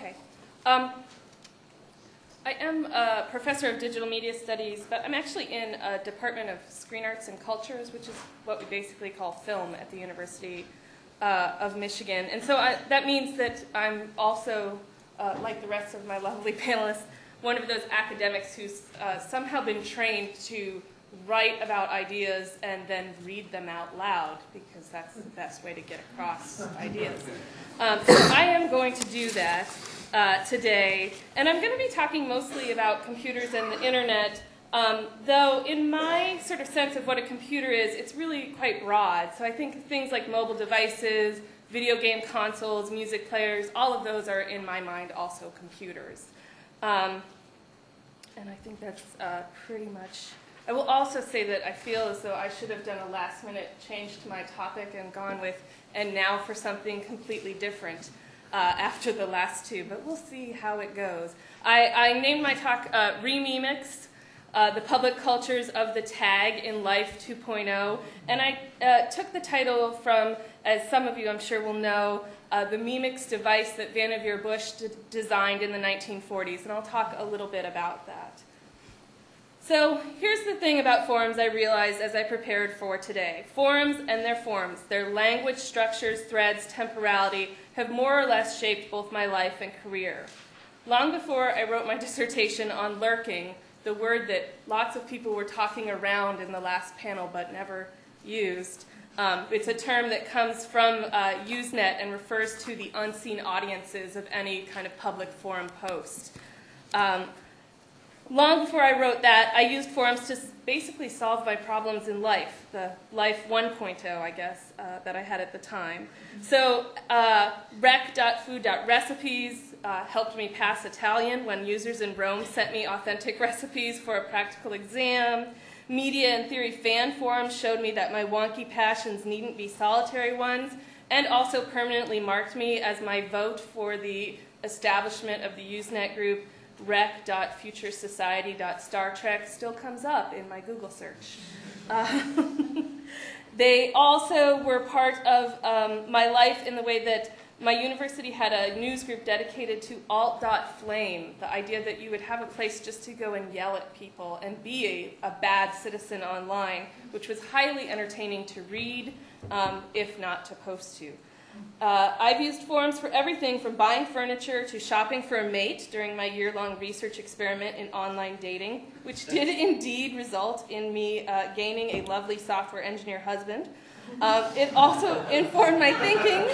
Okay. I am a professor of digital media studies, but I'm actually in a department of screen arts and cultures, which is what we basically call film at the University of Michigan. And so that means that I'm also, like the rest of my lovely panelists, one of those academics who's somehow been trained to write about ideas and then read them out loud, because that's the best way to get across ideas. So I am going to do that today, and I'm going to be talking mostly about computers and the internet, though in my sort of sense of what a computer is, it's really quite broad. So I think things like mobile devices, video game consoles, music players, all of those are in my mind also computers. And I think that's pretty much. I will also say that I feel as though I should have done a last-minute change to my topic and gone with, and now for something completely different after the last two, but we'll see how it goes. I named my talk Rememics, the Public Cultures of the Tag in Life 2.0, and I took the title from, as some of you I'm sure will know, the Memix device that Vannevar Bush designed in the 1940s, and I'll talk a little bit about that. So here's the thing about forums I realized as I prepared for today. Forums and their forms, their language, structures, threads, temporality, have more or less shaped both my life and career. Long before I wrote my dissertation on lurking, the word that lots of people were talking around in the last panel but never used, it's a term that comes from Usenet and refers to the unseen audiences of any kind of public forum post. Long before I wrote that, I used forums to basically solve my problems in life, the Life 1.0, I guess, that I had at the time. So rec.food.recipes helped me pass Italian when users in Rome sent me authentic recipes for a practical exam. Media and Theory fan forums showed me that my wonky passions needn't be solitary ones, and also permanently marked me as my vote for the establishment of the Usenet group rec.futuresociety.startrek still comes up in my Google search. They also were part of my life in the way that my university had a news group dedicated to alt.flame, the idea that you would have a place just to go and yell at people and be a bad citizen online, which was highly entertaining to read, if not to post to. I've used forums for everything from buying furniture to shopping for a mate during my year-long research experiment in online dating, which did indeed result in me gaining a lovely software engineer husband. It also informed my thinking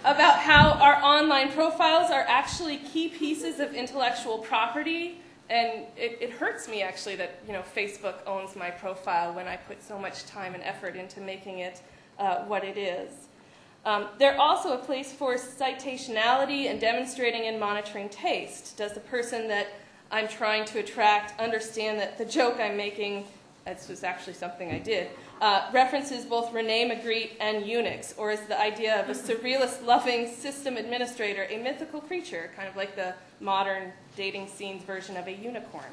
about how our online profiles are actually key pieces of intellectual property, and it hurts me actually that Facebook owns my profile when I put so much time and effort into making it what it is. They're also a place for citationality and demonstrating and monitoring taste. Does the person that I'm trying to attract understand that the joke I'm making, this was actually something I did, references both Rene Magritte and Unix, or is the idea of a surrealist-loving system administrator a mythical creature, kind of like the modern dating scenes version of a unicorn?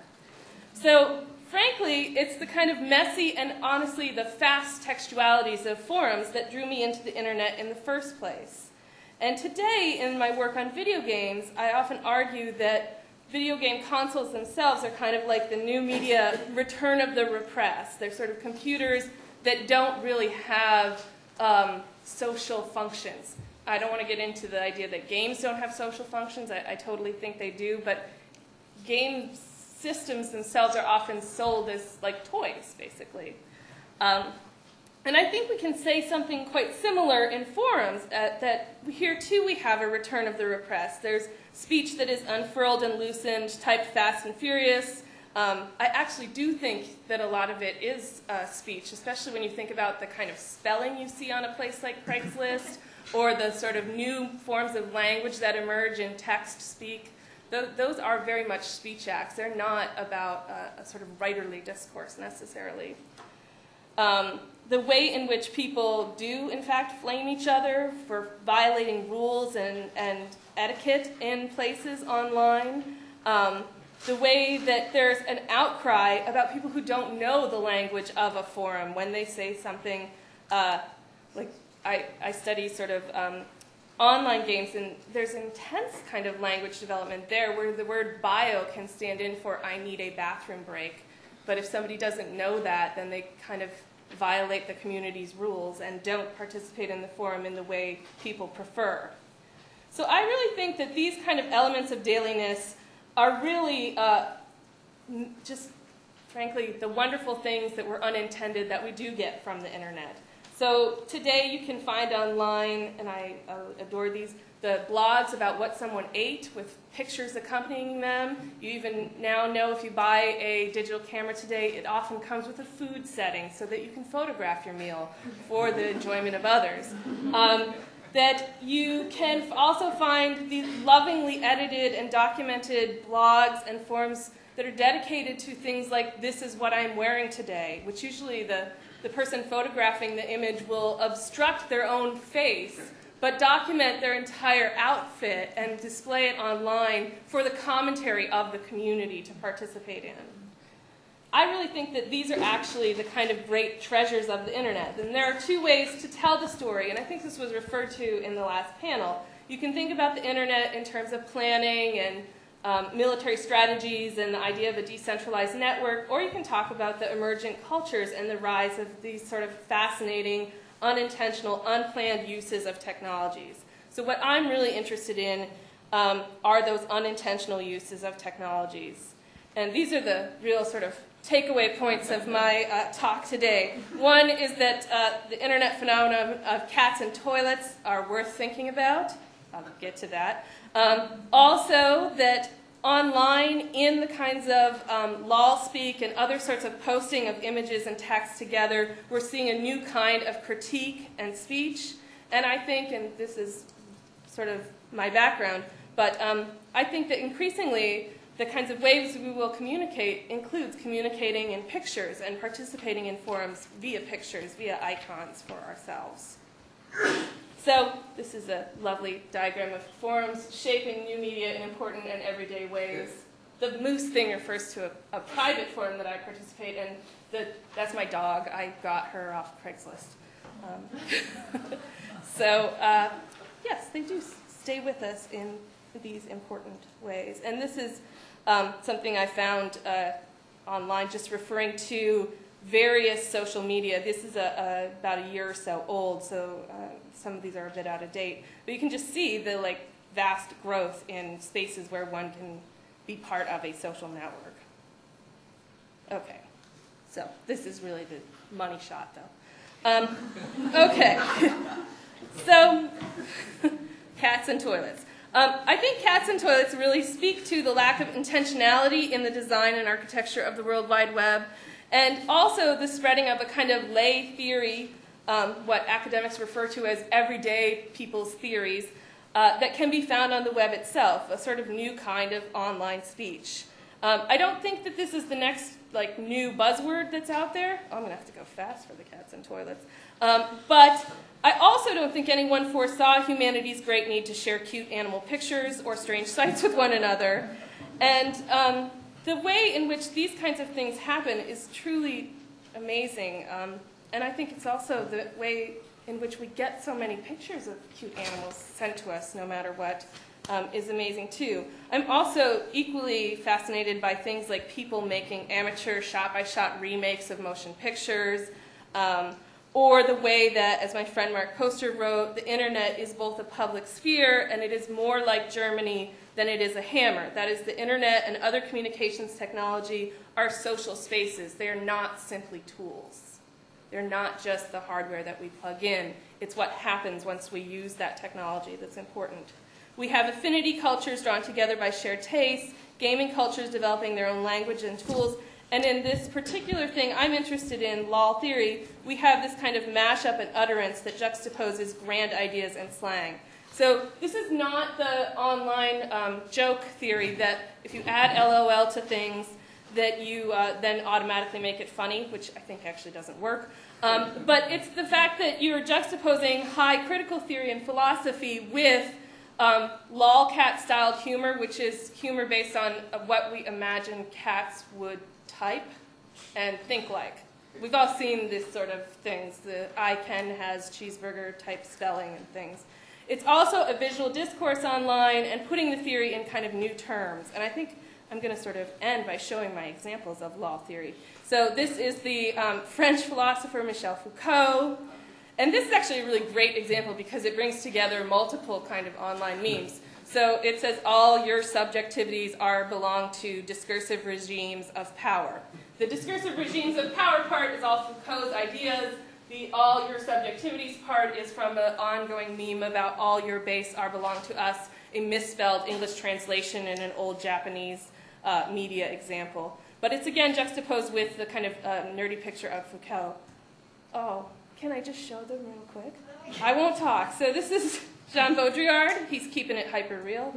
So, frankly, it's the kind of messy and honestly the fast textualities of forums that drew me into the internet in the first place. And today, in my work on video games, I often argue that video game consoles themselves are kind of like the new media return of the repressed. They're sort of computers that don't really have social functions. I don't want to get into the idea that games don't have social functions. I totally think they do, but games systems themselves are often sold as like toys, basically. And I think we can say something quite similar in forums, that here too we have a return of the repressed. There's speech that is unfurled and loosened, typed fast and furious. I actually do think that a lot of it is speech, especially when you think about the kind of spelling you see on a place like Craigslist, or the sort of new forms of language that emerge in text speak. Those are very much speech acts. They're not about a sort of writerly discourse necessarily. The way in which people do, in fact, flame each other for violating rules and etiquette in places online. The way that there's an outcry about people who don't know the language of a forum when they say something like I study sort of online games, and there's intense kind of language development there where the word bio can stand in for I need a bathroom break. But if somebody doesn't know that, then they kind of violate the community's rules and don't participate in the forum in the way people prefer. So I really think that these kind of elements of dailiness are really just, frankly, the wonderful things that were unintended that we do get from the internet. So today you can find online, and I adore these, the blogs about what someone ate with pictures accompanying them. You even now know if you buy a digital camera today, it often comes with a food setting so that you can photograph your meal for the enjoyment of others. That you can also find these lovingly edited and documented blogs and forums that are dedicated to things like this is what I'm wearing today, which usually the person photographing the image will obstruct their own face, but document their entire outfit and display it online for the commentary of the community to participate in. I really think that these are actually the kind of great treasures of the internet. And there are two ways to tell the story, and I think this was referred to in the last panel. You can think about the internet in terms of planning and military strategies and the idea of a decentralized network, or you can talk about the emergent cultures and the rise of these sort of fascinating, unintentional, unplanned uses of technologies. So what I'm really interested in are those unintentional uses of technologies. And these are the real sort of takeaway points of my talk today. One is that the internet phenomenon of cats and toilets are worth thinking about. I'll get to that. Also, that online, in the kinds of lol speak and other sorts of posting of images and text together, we're seeing a new kind of critique and speech. And I think, and this is sort of my background, but I think that increasingly the kinds of ways we will communicate includes communicating in pictures and participating in forums via pictures, via icons for ourselves. So this is a lovely diagram of forums shaping new media in important and everyday ways. The moose thing refers to a private forum that I participate in. That's my dog. I got her off Craigslist. So yes, they do stay with us in these important ways. And this is something I found online just referring to various social media. This is about a year or so old, so some of these are a bit out of date. But you can just see the vast growth in spaces where one can be part of a social network. Okay, so this is really the money shot, though. Okay, so cats and toilets. I think cats and toilets really speak to the lack of intentionality in the design and architecture of the World Wide Web, and also the spreading of a kind of lay theory, what academics refer to as everyday people's theories, that can be found on the web itself, a sort of new kind of online speech. I don't think that this is the next new buzzword that's out there. Oh, I'm going to have to go fast for the cats and toilets. But I also don't think anyone foresaw humanity's great need to share cute animal pictures or strange sights with one another. And the way in which these kinds of things happen is truly amazing. And I think it's also the way in which we get so many pictures of cute animals sent to us, no matter what, is amazing too. I'm also equally fascinated by things like people making amateur shot-by-shot remakes of motion pictures, or the way that, as my friend Mark Poster wrote, the internet is both a public sphere and it is more like Germany than it is a hammer. That is, the internet and other communications technology are social spaces. They are not simply tools. They're not just the hardware that we plug in. It's what happens once we use that technology that's important. We have affinity cultures drawn together by shared tastes, gaming cultures developing their own language and tools, and in this particular thing I'm interested in, lol theory, we have this kind of mashup and utterance that juxtaposes grand ideas and slang. So this is not the online joke theory that if you add LOL to things that you then automatically make it funny, which I think actually doesn't work. But it's the fact that you're juxtaposing high critical theory and philosophy with lolcat-styled humor, which is humor based on what we imagine cats would type and think like. We've all seen this sort of things. The I Ken has cheeseburger type spelling and things. It's also a visual discourse online and putting the theory in kind of new terms. And I think I'm going to sort of end by showing my examples of law theory. So this is the French philosopher Michel Foucault. And this is actually a really great example because it brings together multiple kind of online memes. So it says all your subjectivities belong to discursive regimes of power. The discursive regimes of power part is all Foucault's ideas. The all your subjectivities part is from an ongoing meme about all your base belong to us, a misspelled English translation in an old Japanese media example. But it's again juxtaposed with the kind of nerdy picture of Foucault. Oh, can I just show them real quick? I won't talk. So this is Jean Baudrillard. He's keeping it hyper real.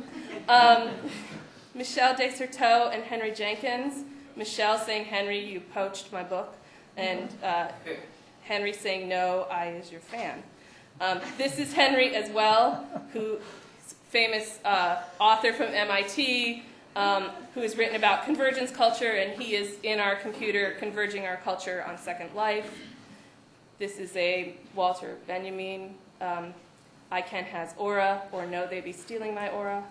Michel Desserteau and Henry Jenkins. Michel saying, Henry, you poached my book. And Henry saying, no, I is your fan. This is Henry as well, who is a famous author from MIT, who has written about convergence culture, and he is in our computer converging our culture on Second Life. This is a Walter Benjamin. I can has aura, or no, they be stealing my aura.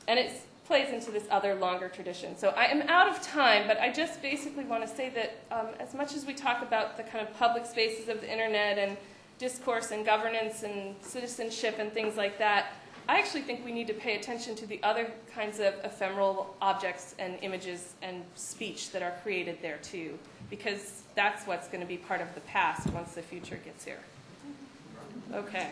And it plays into this other longer tradition. So I am out of time, but I just basically want to say that as much as we talk about the kind of public spaces of the internet and discourse and governance and citizenship and things like that, I actually think we need to pay attention to the other kinds of ephemeral objects and images and speech that are created there too, because that's what's going to be part of the past once the future gets here. Okay.